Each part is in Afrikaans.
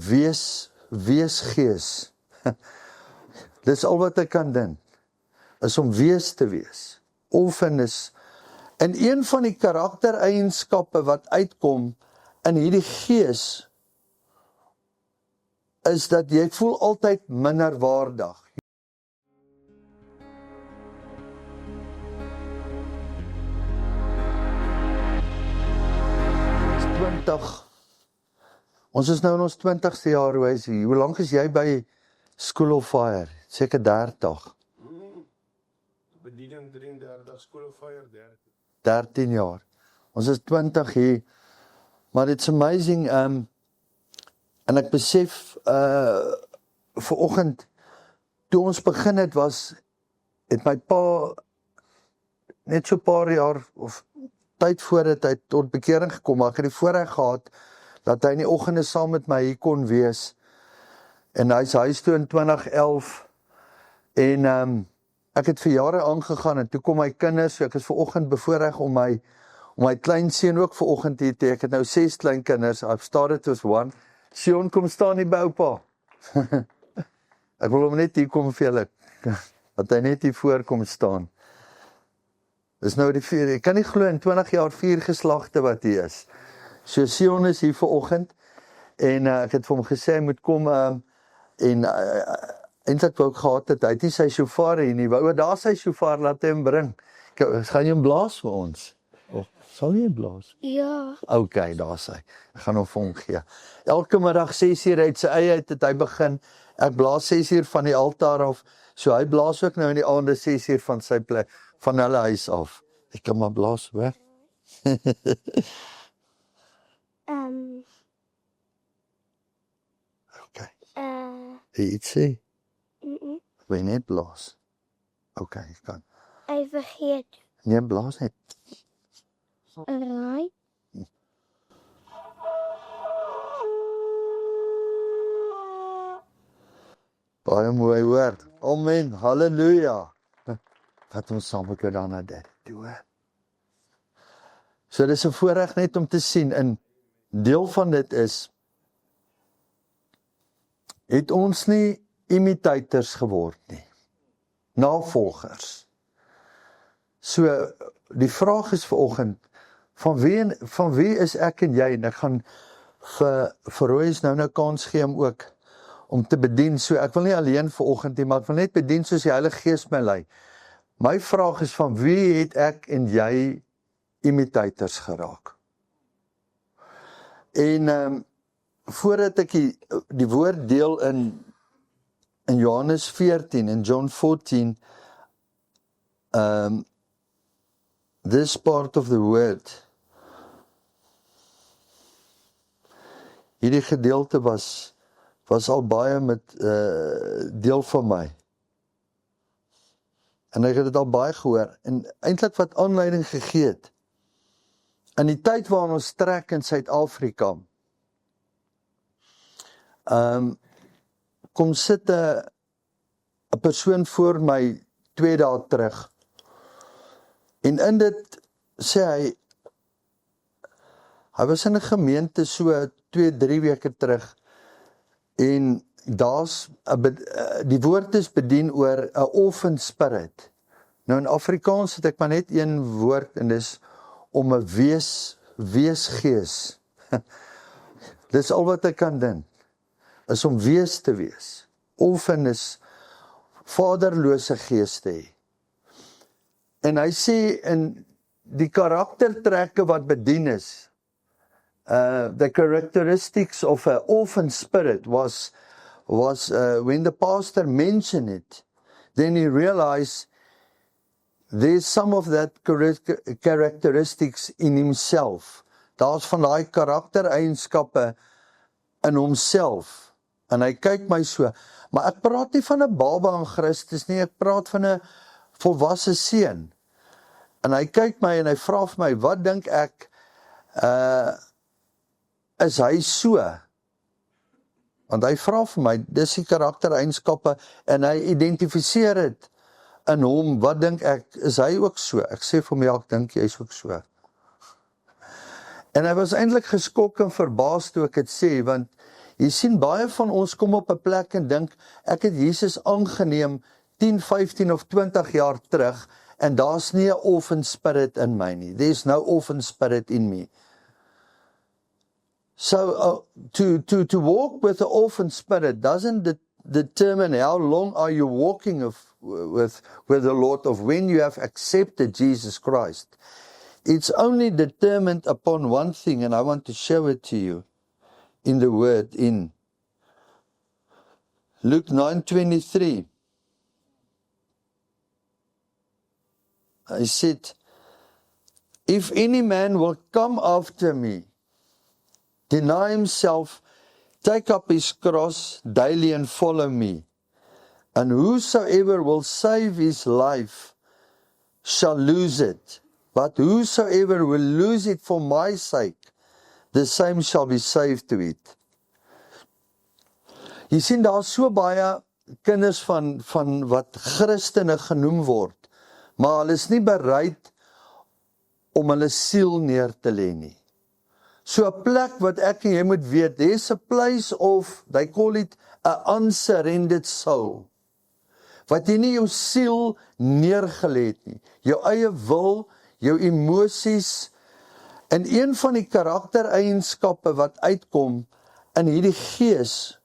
wees gees. Dis al wat ek kan dink, is om wees te wees. Ofenis. En een van die karaktereienskappe wat uitkom in hierdie gees, is dat jy voel altyd minderwaardig. 20. Ons is nou in ons 20ste jaar, hoe lank is jy by School of Fire? Seker 30. Bediening 33, School of Fire 13. 13 jaar. Ons is 20 hier. Maar it's amazing, en ek besef, vanoggend, toe ons begin het my pa, net so paar jaar, of tyd voordat hy tot bekering gekom, maar ek het die voorreg gehad, dat hy in die oggende saam met my hier kon wees, en hy is huis toe in 2011, en ek het vir jare aangegaan, en toe kom my kinders, so ek is vanoggend bevoorreg om my kleinseun ook vanoggend hier te, ek het nou 6 kleinkinders, I've started with 1, Sion, kom staan hier by oupa, ek wil hom net hier kom vir julle, dat hy net hier voor kom staan. Dis nou die 4, ek kan nie glo in 20 jaar 4 geslagte wat hier is. So Sion is hier vanoggend, en ek het vir hom gesê, hy moet kom, eintlik wou ek gehad het, hy het nie sy shofar hier nie, daar sy shofar, laat hy hom bring. Gaan jy hom blaas vir ons? Sal jy blaas? Ja. Ok, daar sy. Ek gaan hom vir hom gee. Elke middag 6:00 uit sy eie uit, het hy begin, ek blaas 6:00 van die altaar af, so hy blaas ook nou in die aande 6:00 van sy plek, van hulle huis af. Ek kan maar blaas, hoor. Ok. Iets sê? Wil jy net blaas? Ok, ek kan. Ek vergeet. Nee, blaas net. Right. Baie mooi woord. Amen, halleluja. Wat ons saam met daarna dit doen. So dis 'n voorreg net om te sien, en deel van dit is, het ons nie imitators geword nie, navolgers. So, die vraag is vanoggend, van wie is ek en jy, en ek gaan vir Royce nou 'n kans gee om te bedien, so ek wil nie alleen vanoggend nie, maar ek wil net bedien soos die Heilige Gees my lei. My vraag is, van wie het ek en jy imitators geraak? En voordat ek die woord deel in Johannes 14 en John 14, this part of the word, hierdie gedeelte was al baie met deel van my. En ek het dit al baie gehoor, en eintlik wat aanleiding gegee het, in die tyd waarin ons trek in Suid-Afrika, kom sit 'n persoon voor my 2 dae terug, en in dit sê hy was in 'n gemeente so 2-3 weke terug, en die woord is bedien oor 'n orphan spirit. Nou in Afrikaans het ek maar net een woord, en dis om 'n weesgees. Dis al wat ek kan dink, is om wees te wees. Orphan is vaderlose gees te hê. En hy sê in die karaktertrekke wat bedien is, the characteristics of an orphan spirit was when the pastor mentioned it, then he realized there's some of that characteristics in himself. Daar's van daai karaktereienskappe in homself. En hy kyk my so, maar ek praat nie van 'n baba in Christus nie, ek praat van 'n volwasse seun. En hy kyk my en hy vra vir my, wat dink ek, is hy so? Want hy vra vir my, dis die karaktereienskappe, en hy identifiseer dit in hom, wat dink ek, is hy ook so? Ek sê vir hom, ja, ek dink jy is ook so. En hy was eintlik geskok en verbaas toe ek het sê, want Jy sien, baie van ons kom op 'n plek en dink, ek het Jesus aangeneem 10, 15 of 20 jaar terug, en daar's nie 'n orphan spirit in my nie. There's no orphan spirit in me. So, to walk with the orphan spirit doesn't determine how long are you walking with the Lord, of when you have accepted Jesus Christ. It's only determined upon one thing, and I want to show it to you in the word in Luke 9:23. I said, if any man will come after me, deny himself, take up his cross daily and follow me. And whosoever will save his life shall lose it. But whosoever will lose it for my sake, the same shall be saved to it. Jy sien, daar is so baie kinders van wat Christene genoem word, maar hulle is nie bereid om hulle siel neer te lê nie. So 'n plek wat ek en jy moet weet, there's a place of, they call it a unsurrendered soul, wat jy nie jou siel neergelê het nie, jou eie wil, jou emosies, en een van die karaktereienskappe wat uitkom in hierdie gees,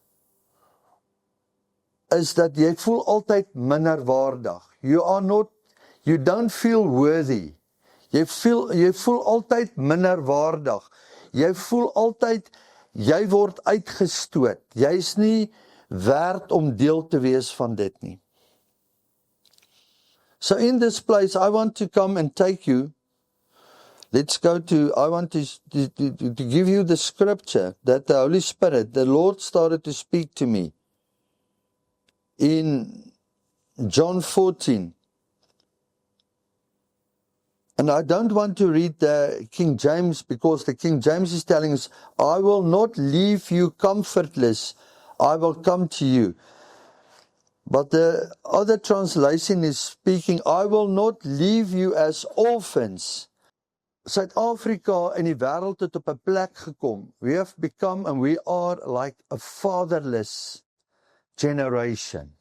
is dat jy voel altyd minderwaardig. You don't feel worthy. Jy voel altyd minderwaardig. Jy voel altyd, jy word uitgestoot. Jy is nie werd om deel te wees van dit nie. So in this place, I want to come and take you. I want to give you the scripture that the Holy Spirit, the Lord started to speak to me in John 14. And I don't want to read the King James, because the King James is telling us, I will not leave you comfortless, I will come to you. But the other translation is speaking, I will not leave you as orphans. Suid-Afrika en die wêreld het op 'n plek gekom. We have become and we are like a fatherless generation.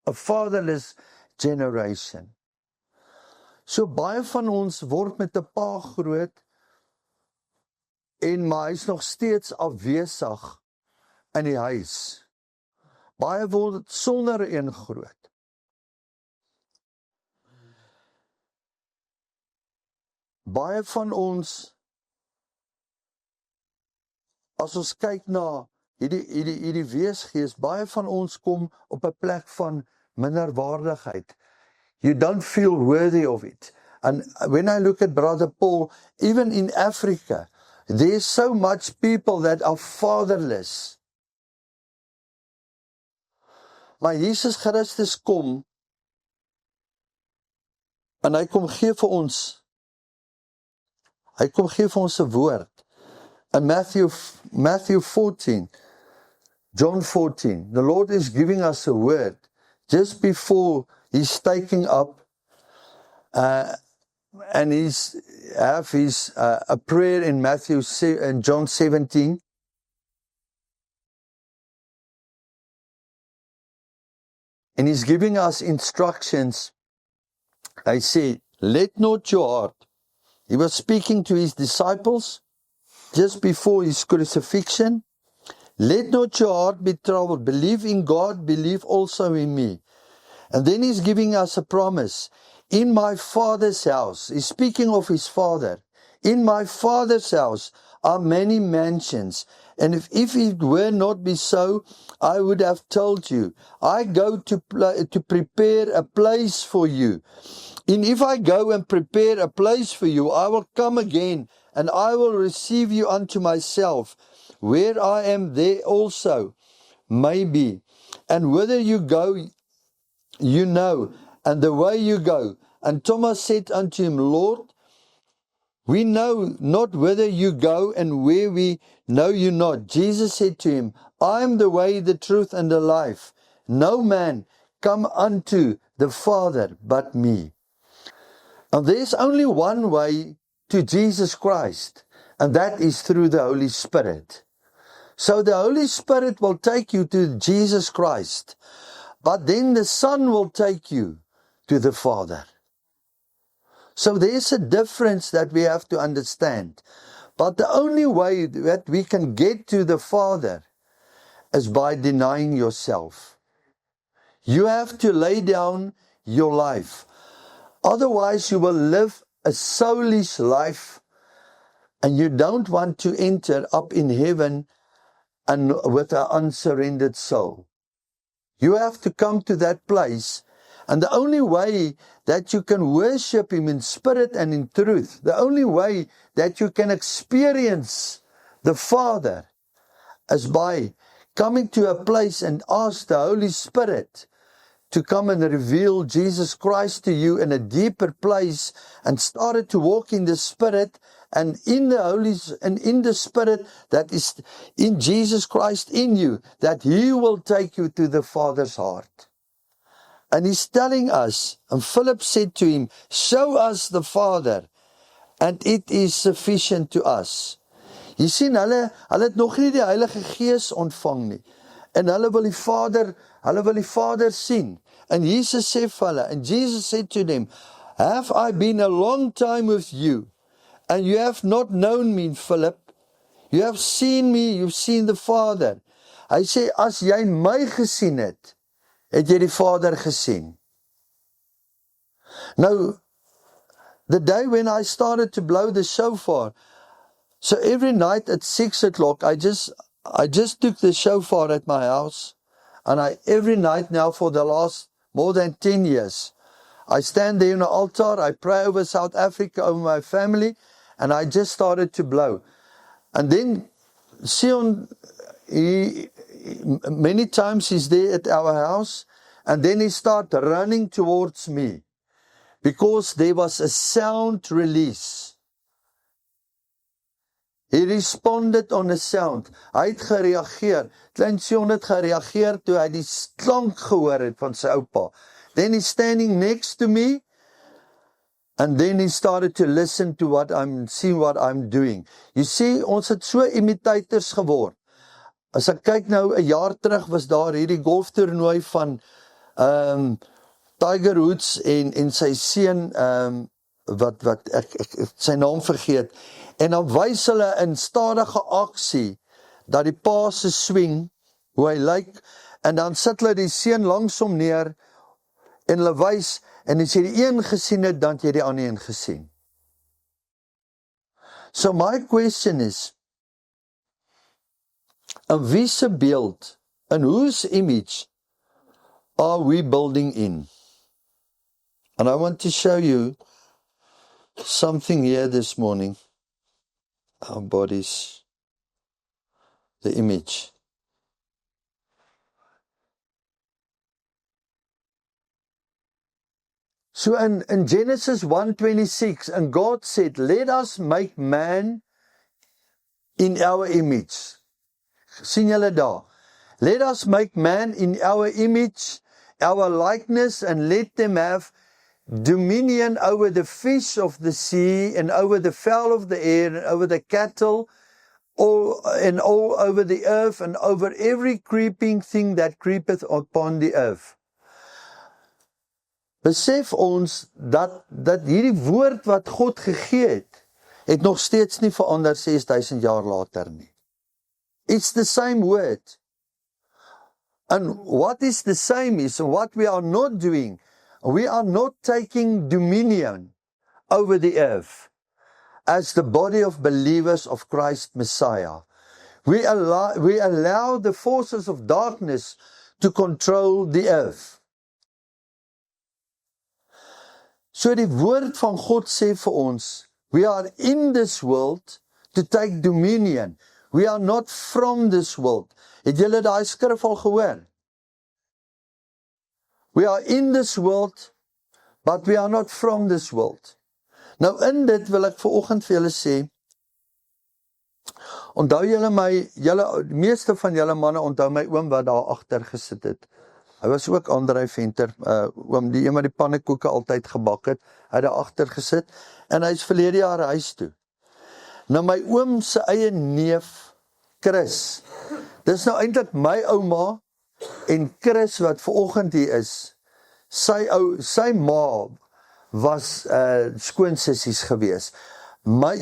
A fatherless generation. So baie van ons word met 'n pa groot, maar hy is nog steeds afwesig in die huis. Baie word sonder een groot. Baie van ons, as ons kyk na hierdie weesgees, baie van ons kom op 'n plek van minderwaardigheid. You don't feel worthy of it. And when I look at Brother Paul, even in Africa, there's so much people that are fatherless. Maar Jesus Christus kom, en hy kom gee vir ons 'n woord. In Matthew 14, John 14, the Lord is giving us a word just before He's taking up and He's a prayer in John 17. And He's giving us instructions. I say, let not your heart. He was speaking to His disciples just before His crucifixion. Let not your heart be troubled. Believe in God, believe also in me. And then He's giving us a promise. In my Father's house, He's speaking of His Father. In my Father's house are many mansions. And if it were not be so, I would have told you. I go to prepare a place for you. And if I go and prepare a place for you, I will come again, and I will receive you unto myself. Where I am, there also may be. And whither you go, you know, and the way you go. And Thomas said unto Him, Lord, we know not whither you go, and where we know you not. Jesus said to him, I am the way, the truth, and the life. No man come unto the Father but me. And there's only one way to Jesus Christ, and that is through the Holy Spirit. So the Holy Spirit will take you to Jesus Christ, but then the Son will take you to the Father. So there's a difference that we have to understand. But the only way that we can get to the Father is by denying yourself. You have to lay down your life. Otherwise, you will live a soulish life, and you don't want to enter up in heaven and with an unsurrendered soul. You have to come to that place, and the only way that you can worship Him in spirit and in truth, the only way that you can experience the Father is by coming to a place and ask the Holy Spirit to come and reveal Jesus Christ to you in a deeper place, and started to walk in the Spirit and in the Spirit that is in Jesus Christ in you, that He will take you to the Father's heart. And He's telling us, and Philip said to Him, show us the Father, and it is sufficient to us. Jy sien, hulle het nog nie die Heilige Gees ontvang nie. En hulle wil die Vader sien. And Jesus said vir hulle, and Jesus said to them, have I been a long time with you, and you have not known me, Philip? You have seen me, you've seen the Father. Hy sê, as jy my gesien het jy die Vader gesien. Now, the day when I started to blow the shofar, so every night at 6 o'clock, I just took the shofar at my house, and every night now for the last more than 10 years, I stand there in the altar, I pray over South Africa, over my family, and I just started to blow. And then Sion, many times he's there at our house, and then he started running towards me, because there was a sound release. He responded on a sound. Hy het gereageer. Klein Sion het gereageer toe hy die klank gehoor het van sy oupa. Then he's standing next to me, and then he started to listen to what I'm doing. You see, ons het so imitators geword. As ek kyk nou, 'n jaar terug was daar hierdie golftoernooi van Tiger Woods en sy seun, wat ek sy naam vergeet. En dan wys hulle in stadige aksie dat die pa se swing, hoe hy lyk, en dan sit hulle die seun langs hom neer en hulle wys, en as jy die een gesien het, dan het jy die ander een gesien. So my question is, in wie se beeld, in whose image are we building in? And I want to show you something here this morning. Our bodies, the image. So in Genesis 1:26, and God said, let us make man in our image. Sien julle daar? Let us make man in our image, our likeness, and let them have dominion over the fish of the sea, and over the fowl of the air, and over the cattle, all over the earth, and over every creeping thing that creepeth upon the earth. Besef ons dat hierdie woord wat God gegee het nog steeds nie verander 6000 jaar later nie. It's the same word. And what is the same is, what we are not doing, we are not taking dominion over the earth as the body of believers of Christ Messiah. We allow the forces of darkness to control the earth. So die woord van God sê vir ons, we are in this world to take dominion. We are not from this world. Het julle daai skrif al gehoor? We are in this world, but we are not from this world. Nou in dit wil ek vanoggend vir julle sê, onthou julle die meeste van julle manne onthou my oom wat daar agter gesit het. Hy was ook Andrei Venter, oom die een wat die pannekoeke altyd gebak het, hy het daar agter gesit, en hy is verlede jaar huis toe. Nou my oom se eie neef, Chris, Dis nou eintlik my ouma en Chris wat vanoggend hier is. Sy ma was skoonsissies gewees.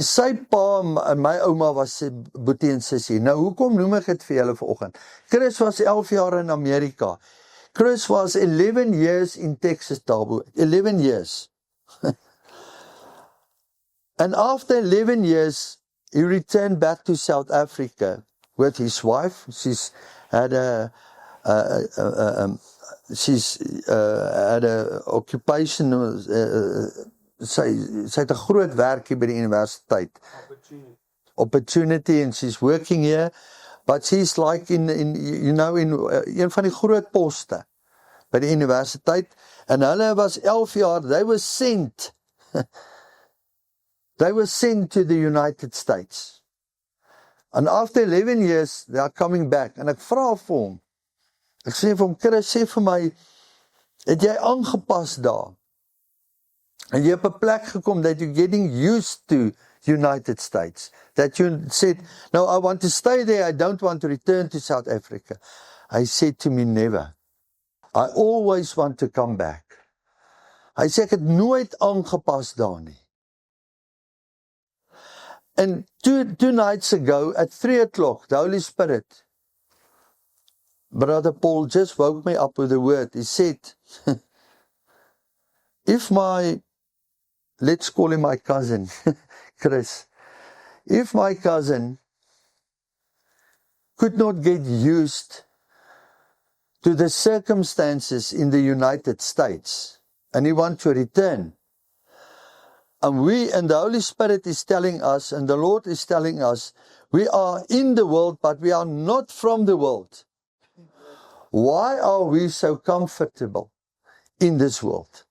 Sy pa en my ouma was sy boetie en sissie. Nou hoekom noem ek dit vir julle vanoggend? Chris was 11 jaar in Amerika. Chris was 11 years in Texas, Darbo. 11 years. And after 11 years, he returned back to South Africa with his wife. She's had a occupation. Sy het 'n groot werkie by die universiteit. Opportunity, and she's working here. But she's like in een van die groot poste by die universiteit. En hulle was 11 jaar, they were sent to the United States. And after 11 years, they are coming back. En ek vra vir hom, ek sê vir hom, Chris, sê vir my, het jy aangepas daar? En jy op 'n plek gekom that you're getting used to United States. That you said, no, I want to stay there, I don't want to return to South Africa. I said to me, never. I always want to come back. Hy sê, ek het nooit aangepas daar nie. And two nights ago, at 3 o'clock, the Holy Spirit, Brother Paul just woke me up with a word. He said, if let's call him my cousin, Chris, if my cousin could not get used to the circumstances in the United States, and he wants to return, and the Holy Spirit is telling us, and the Lord is telling us, we are in the world, but we are not from the world. Why are we so comfortable in this world?